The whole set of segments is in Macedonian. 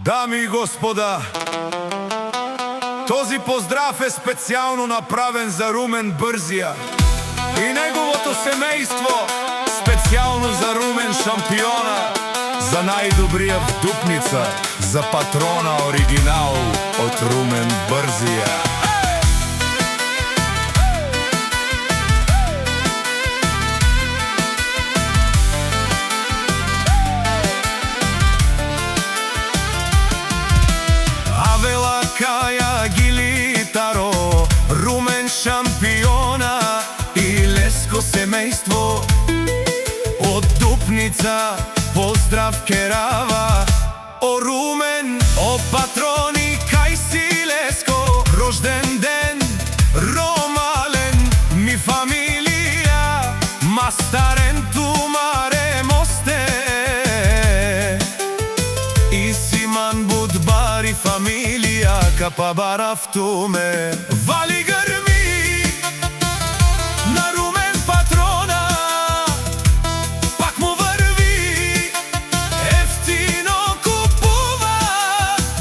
Дами и господа, този поздрав е специално направен за Румен Бързия и неговото семейство, специално за Румен Шампиона, за най-добрия в Дупница, за патрона оригинал от Румен Бързия. Каја Гилитаро, Румен Шампиона и Леско семејство од Дупница, поздрав керава. О Румен, о патрони, кај си Леско, рожден ден, ромален, ми фамилија, мастарен тумаре мосте, и симан будбари фамилија, капа барафтуме. Вали грми на Румен патрона, пак му върви, ефтино купува,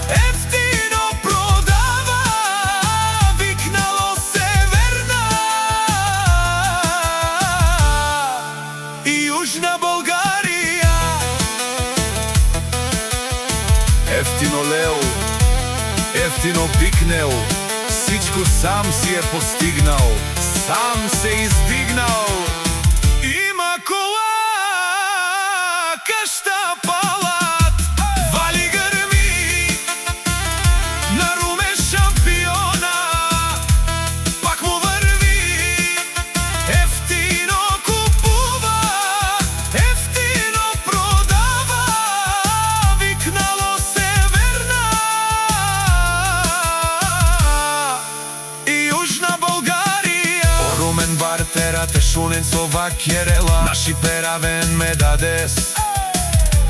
ефтино продава, викнало се верна и Южна България. Ефтино лео, ефтино пикнел, всичко сам си е постигнал, сам се издигнал. Има кола, къща, палат, вали гърми на Румен Шампиона, пак му върви, ефтино купува, ефтино продава, викнало се верна Южна България. О Румен бартерате шунен сова кjerela, наши перавен ме дадес.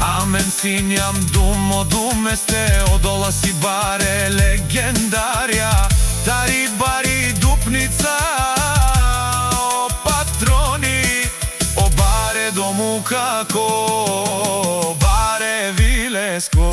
Амен синјам думо думесте, одола си баре легендарија. Тари бари Дупница, о патрони, о баре дому како, баре Вилеско.